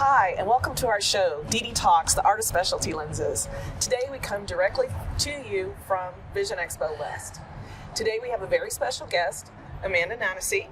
Hi, and welcome to our show, Dede Talks, the Art of Specialty Lenses. Today we come directly to you from Vision Expo West. Today we have a very special guest, Amanda Nanasy.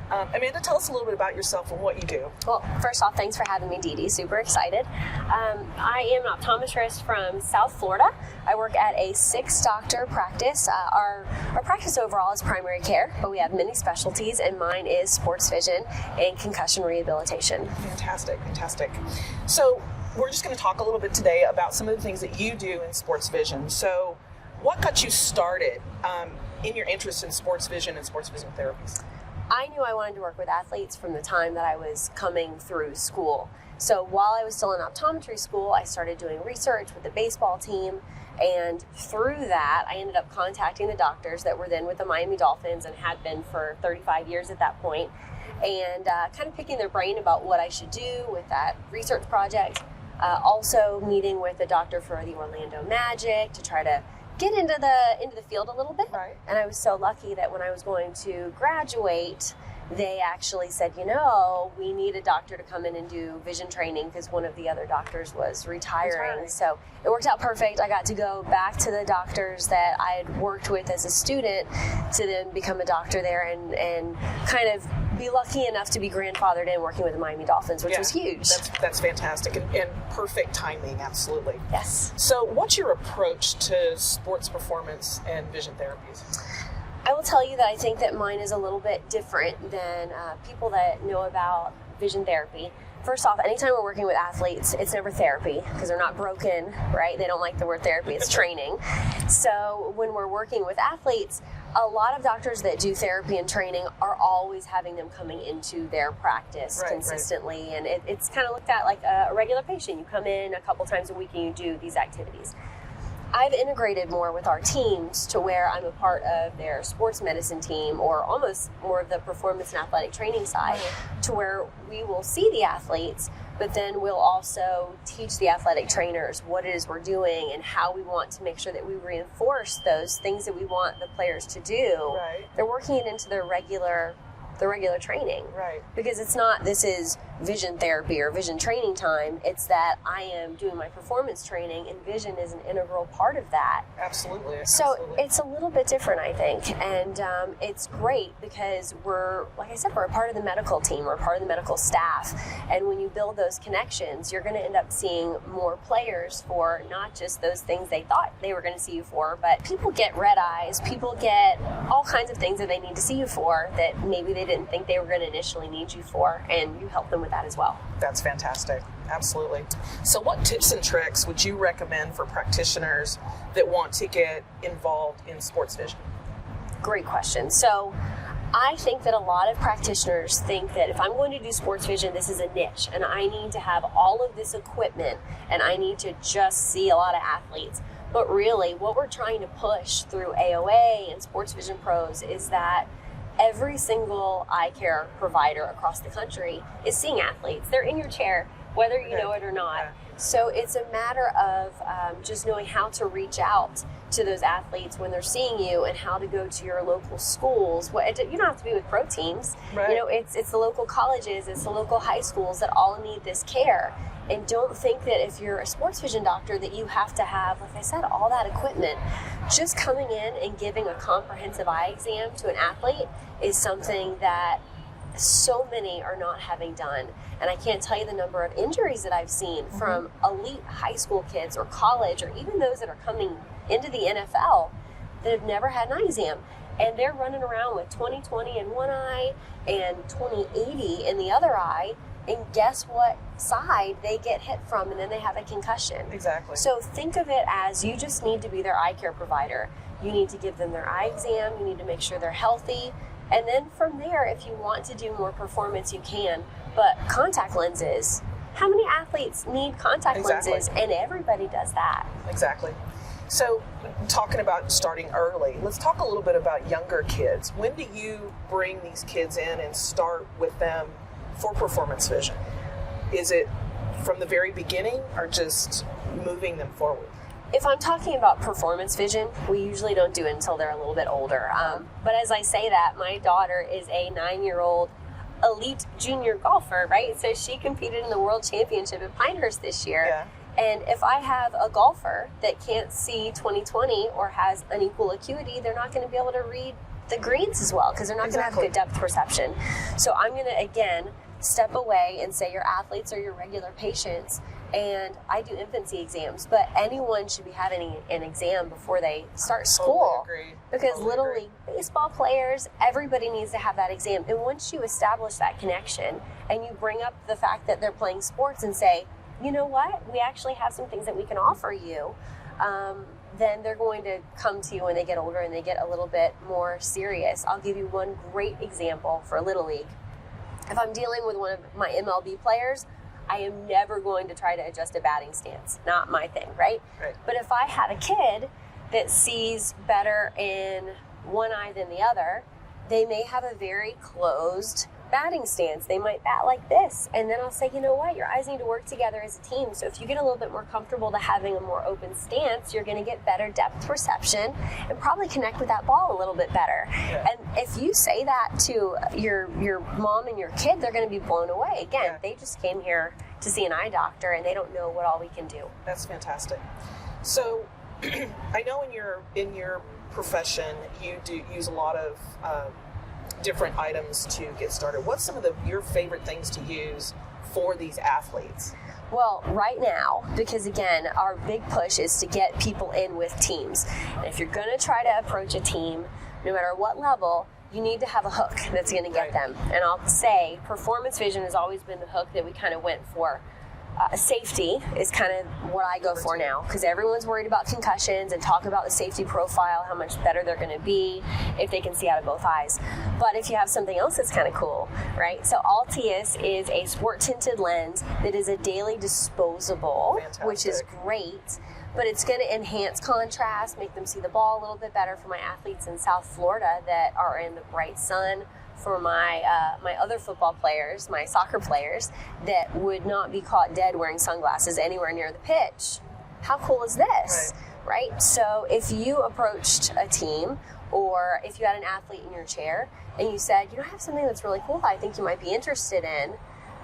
Amanda, tell us a little bit about yourself and what you do. Well, first off, thanks for having me, Dede. Super excited. I am an optometrist from South Florida. I work at a 6-doctor practice. Our practice overall is primary care, but we have many specialties, and mine is sports vision and concussion rehabilitation. Fantastic, fantastic. So we're just going to talk a little bit today about some of the things that you do in sports vision. So what got you started in your interest in sports vision and sports vision therapies? I knew I wanted to work with athletes from the time that I was coming through school. So while I was still in optometry school, I started doing research with the baseball team. And through that, I ended up contacting the doctors that were then with the Miami Dolphins and had been for 35 years at that point, and kind of picking their brain about what I should do with that research project. Also meeting with the doctor for the Orlando Magic to try to get into the field a little bit. Right. And I was so lucky that when I was going to graduate, they actually said, we need a doctor to come in and do vision training because one of the other doctors was retiring. So it worked out perfect. I got to go back to the doctors that I had worked with as a student to then become a doctor there and kind of be lucky enough to be grandfathered in working with the Miami Dolphins, which was huge. That's fantastic and perfect timing, absolutely. Yes. So what's your approach to sports performance and vision therapies? I will tell you that I think that mine is a little bit different than people that know about vision therapy. First off, anytime we're working with athletes, it's never therapy because they're not broken, right? They don't like the word therapy, it's training. So when we're working with athletes, a lot of doctors that do therapy and training are always having them coming into their practice consistently. Right. And it's kind of looked at like a regular patient. You come in a couple times a week and you do these activities. I've integrated more with our teams to where I'm a part of their sports medicine team, or almost more of the performance and athletic training side, to where we will see the athletes, but then we'll also teach the athletic trainers what it is we're doing and how we want to make sure that we reinforce those things that we want the players to do. Right. They're working it into their regular training. Right. Because it's not, this is vision therapy or vision training time. It's that I am doing my performance training, and vision is an integral part of that. Absolutely. So it's a little bit different, I think. And it's great because like I said, we're a part of the medical team. We're a part of the medical staff. And when you build those connections, you're going to end up seeing more players for not just those things they thought they were going to see you for, but people get red eyes. People get all kinds of things that they need to see you for that maybe they didn't think they were going to initially need you for, and you help them with that as well. That's fantastic. Absolutely. So what tips and tricks would you recommend for practitioners that want to get involved in sports vision? Great question. So I think that a lot of practitioners think that if I'm going to do sports vision, this is a niche and I need to have all of this equipment and I need to just see a lot of athletes. But really, what we're trying to push through AOA and Sports Vision Pros is that every single eye care provider across the country is seeing athletes. They're in your chair, whether you know it or not. Yeah. So it's a matter of just knowing how to reach out to those athletes when they're seeing you and how to go to your local schools. You don't have to be with pro teams. Right. It's the local colleges, it's the local high schools that all need this care. And don't think that if you're a sports vision doctor that you have to have, like I said, all that equipment. Just coming in and giving a comprehensive eye exam to an athlete is something that so many are not having done. And I can't tell you the number of injuries that I've seen from elite high school kids or college or even those that are coming into the NFL that have never had an eye exam. And they're running around with 20/20 in one eye and 20/80 in the other eye. And guess what side they get hit from, and then they have a concussion. Exactly. So think of it as you just need to be their eye care provider. You need to give them their eye exam. You need to make sure they're healthy. And then from there, if you want to do more performance, you can. But contact lenses, how many athletes need contact lenses? And everybody does that. Exactly. So talking about starting early, let's talk a little bit about younger kids. When do you bring these kids in and start with them for performance vision? Is it from the very beginning or just moving them forward? If I'm talking about performance vision, we usually don't do it until they're a little bit older. But as I say that, my daughter is a 9-year-old elite junior golfer, right? So she competed in the World Championship at Pinehurst this year. Yeah. And if I have a golfer that can't see 20/20 or has unequal acuity, they're not going to be able to read the greens as well because they're not going to have good depth perception. So I'm going to, again, step away and say your athletes are your regular patients. And I do infancy exams, but anyone should be having an exam before they start school. Totally agree. Because Totally Little agree. League baseball players, everybody needs to have that exam. And once you establish that connection and you bring up the fact that they're playing sports and say, you know what, we actually have some things that we can offer you, then they're going to come to you when they get older and they get a little bit more serious. I'll give you one great example for Little League. If I'm dealing with one of my MLB players, I am never going to try to adjust a batting stance. Not my thing, right? But if I have a kid that sees better in one eye than the other, they may have a very closed batting stance. They might bat like this. And then I'll say, you know what? Your eyes need to work together as a team. So if you get a little bit more comfortable to having a more open stance, you're going to get better depth perception and probably connect with that ball a little bit better. Yeah. And if you say that to your mom and your kid, they're going to be blown away. Again, they just came here to see an eye doctor and they don't know what all we can do. That's fantastic. So I know in your profession you do use a lot of different items to get started. What's some of your favorite things to use for these athletes? Well, right now, because again, our big push is to get people in with teams. And if you're going to try to approach a team, no matter what level, you need to have a hook that's going to get them. And I'll say performance vision has always been the hook that we kind of went for. Safety is kind of what I go for now because everyone's worried about concussions and talk about the safety profile, how much better they're going to be if they can see out of both eyes. But if you have something else that's kind of cool, right? So Altius is a sport tinted lens that is a daily disposable, which is great. But it's going to enhance contrast, make them see the ball a little bit better for my athletes in South Florida that are in the bright sun, for my other football players, my soccer players, that would not be caught dead wearing sunglasses anywhere near the pitch. How cool is this, right? So if you approached a team or if you had an athlete in your chair and you said, you know, I have something that's really cool that I think you might be interested in,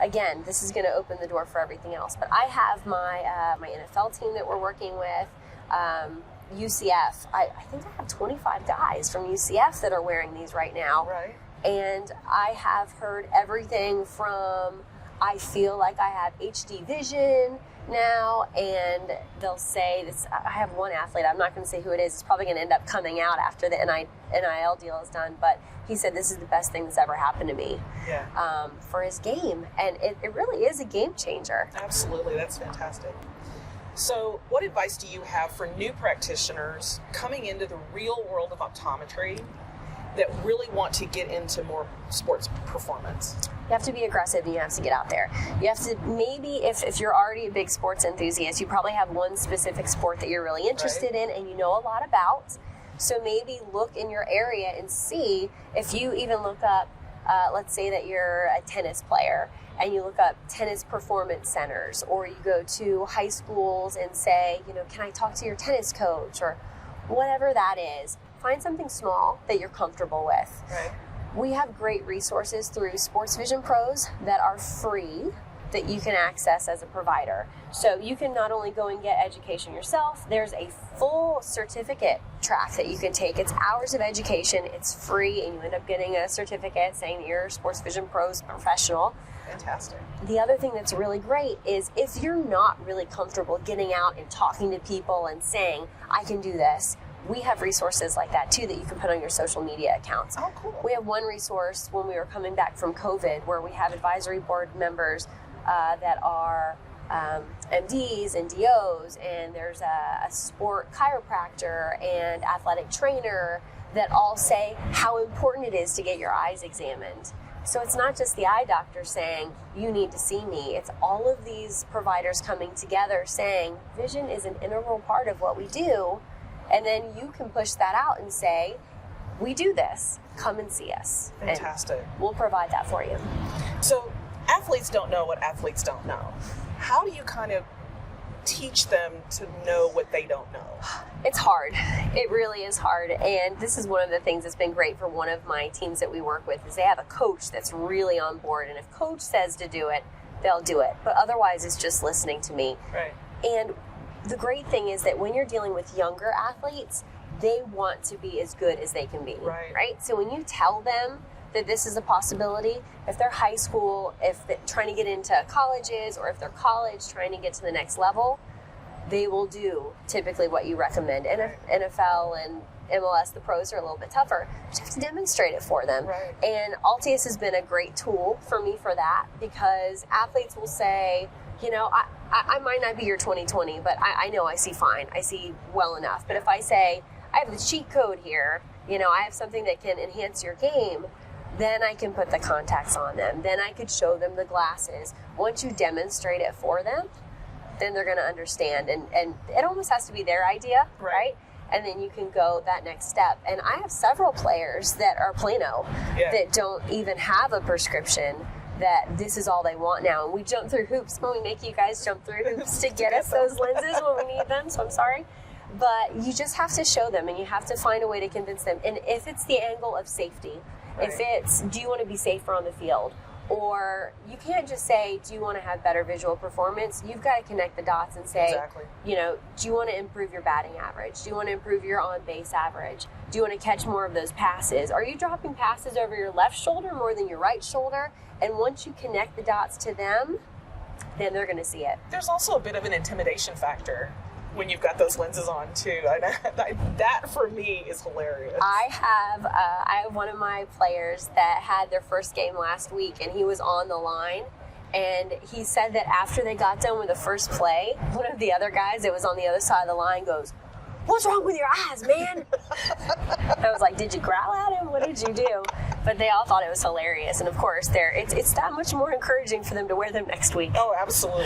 again, this is going to open the door for everything else. But I have my NFL team that we're working with, UCF. I think I have 25 guys from UCF that are wearing these right now. Right. And I have heard everything from, I feel like I have HD vision now, and they'll say this. I have one athlete, I'm not going to say who it is, it's probably going to end up coming out after the NIL deal is done, but he said this is the best thing that's ever happened to me for his game. And it really is a game changer. Absolutely, that's fantastic. So what advice do you have for new practitioners coming into the real world of optometry that really want to get into more sports performance? You have to be aggressive and you have to get out there. You have to, maybe if you're already a big sports enthusiast, you probably have one specific sport that you're really interested in and you know a lot about. So maybe look in your area and see if you even look up, let's say that you're a tennis player and you look up tennis performance centers, or you go to high schools and say, you know, can I talk to your tennis coach, or whatever that is. Find something small that you're comfortable with. Right. We have great resources through Sports Vision Pros that are free that you can access as a provider. So you can not only go and get education yourself, there's a full certificate track that you can take. It's hours of education, it's free, and you end up getting a certificate saying that you're a Sports Vision Pros professional. Fantastic. The other thing that's really great is if you're not really comfortable getting out and talking to people and saying, I can do this, we have resources like that too that you can put on your social media accounts. Oh, cool. We have one resource when we were coming back from COVID where we have advisory board members that are MDs and DOs, and there's a sport chiropractor and athletic trainer that all say how important it is to get your eyes examined. So it's not just the eye doctor saying, you need to see me. It's all of these providers coming together saying, vision is an integral part of what we do. And then you can push that out and say, we do this, come and see us. Fantastic. And we'll provide that for you. So athletes don't know what athletes don't know. How do you kind of teach them to know what they don't know? It's hard. It really is hard. And this is one of the things that's been great for one of my teams that we work with is they have a coach that's really on board. And if coach says to do it, they'll do it. But otherwise, it's just listening to me. Right. And the great thing is that when you're dealing with younger athletes, they want to be as good as they can be. Right? So when you tell them that this is a possibility, if they're high school, if they're trying to get into colleges, or if they're college trying to get to the next level, they will do typically what you recommend. And NFL and MLS, the pros are a little bit tougher, but you have to demonstrate it for them. Right. And Altius has been a great tool for me for that, because athletes will say, I might not be your 20/20, but I know I see fine. I see well enough. But if I say, I have the cheat code here, I have something that can enhance your game, then I can put the contacts on them. Then I could show them the glasses. Once you demonstrate it for them, then they're going to understand. And it almost has to be their idea, right? And then you can go that next step. And I have several players that are Plano that don't even have a prescription, that this is all they want now. And we jump through hoops when we make you guys jump through hoops to get us those lenses when we need them. So I'm sorry. But you just have to show them, and you have to find a way to convince them. And if it's the angle of safety, if it's, do you want to be safer on the field? Or you can't just say, do you want to have better visual performance? You've got to connect the dots and say, do you want to improve your batting average? Do you want to improve your on-base average? Do you want to catch more of those passes? Are you dropping passes over your left shoulder more than your right shoulder? And once you connect the dots to them, then they're going to see it. There's also a bit of an intimidation factor when you've got those lenses on too. That for me is hilarious. I have one of my players that had their first game last week, and he was on the line, and he said that after they got done with the first play, one of the other guys that was on the other side of the line goes, "What's wrong with your eyes, man?" I was like, "Did you growl at him? What did you do?" But they all thought it was hilarious, and of course, it's that much more encouraging for them to wear them next week. Oh, absolutely.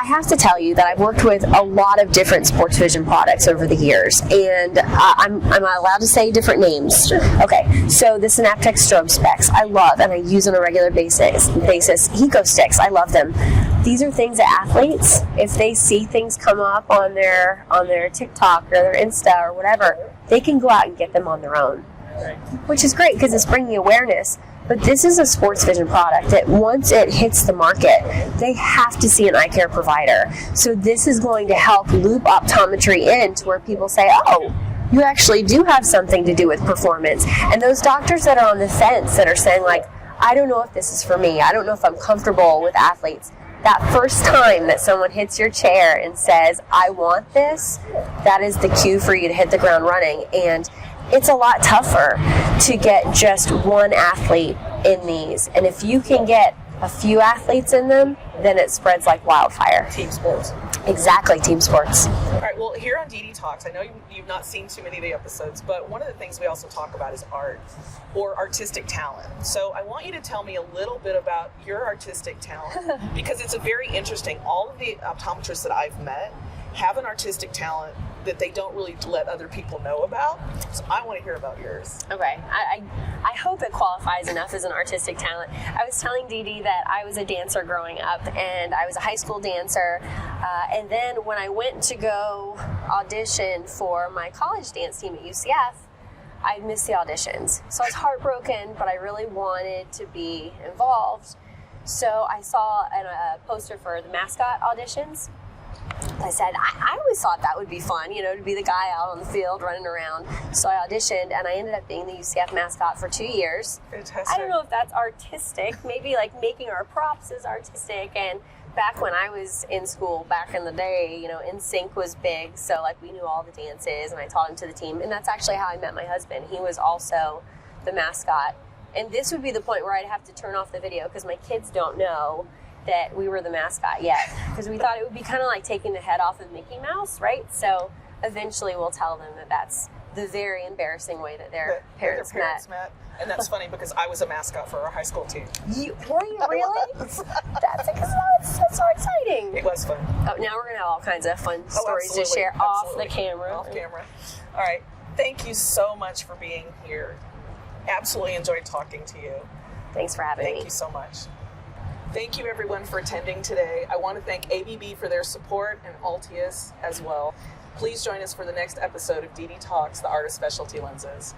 I have to tell you that I've worked with a lot of different sports vision products over the years, and I'm allowed to say different names. Okay, so the Synaptech strobe specs I love, and I use on a regular basis. Eco sticks, I love them. These are things that athletes, if they see things come up on their TikTok or their Insta or whatever, they can go out and get them on their own, which is great because it's bringing awareness. But this is a sports vision product that once it hits the market, they have to see an eye care provider. So this is going to help loop optometry in to where people say, oh, you actually do have something to do with performance. And those doctors that are on the fence that are saying, like, I don't know if this is for me, I don't know if I'm comfortable with athletes, that first time that someone hits your chair and says, I want this, that is the cue for you to hit the ground running. And it's a lot tougher to get just one athlete in these. And if you can get a few athletes in them, then it spreads like wildfire. Team sports. Exactly, team sports. All right, well, here on Dede Talks, I know you've not seen too many of the episodes, but one of the things we also talk about is art or artistic talent. So I want you to tell me a little bit about your artistic talent, because it's a very interesting. All of the optometrists that I've met have an artistic talent that they don't really let other people know about. So I want to hear about yours. Okay. I hope it qualifies enough as an artistic talent. I was telling Dede that I was a dancer growing up, and I was a high school dancer. And then when I went to go audition for my college dance team at UCF, I missed the auditions. So I was heartbroken, but I really wanted to be involved. So I saw a poster for the mascot auditions. I said, I always thought that would be fun, to be the guy out on the field running around. So I auditioned, and I ended up being the UCF mascot for 2 years. Fantastic. I don't know if that's artistic. Maybe like making our props is artistic. And back when I was in school, back in the day, NSYNC was big. So like we knew all the dances, and I taught him to the team. And that's actually how I met my husband. He was also the mascot. And this would be the point where I'd have to turn off the video because my kids don't know that we were the mascot yet, because we thought it would be kind of like taking the head off of Mickey Mouse, right? So eventually we'll tell them that that's the very embarrassing way that their parents met. And that's funny because I was a mascot for our high school team. Were you really? That's so exciting. It was fun. Oh, now we're going to have all kinds of fun stories to share off the camera. Off camera. All right. Thank you so much for being here. Absolutely enjoyed talking to you. Thanks for having me. Thank you so much. Thank you, everyone, for attending today. I want to thank ABB for their support and Altius as well. Please join us for the next episode of Dede Talks, the Art of Specialty Lenses.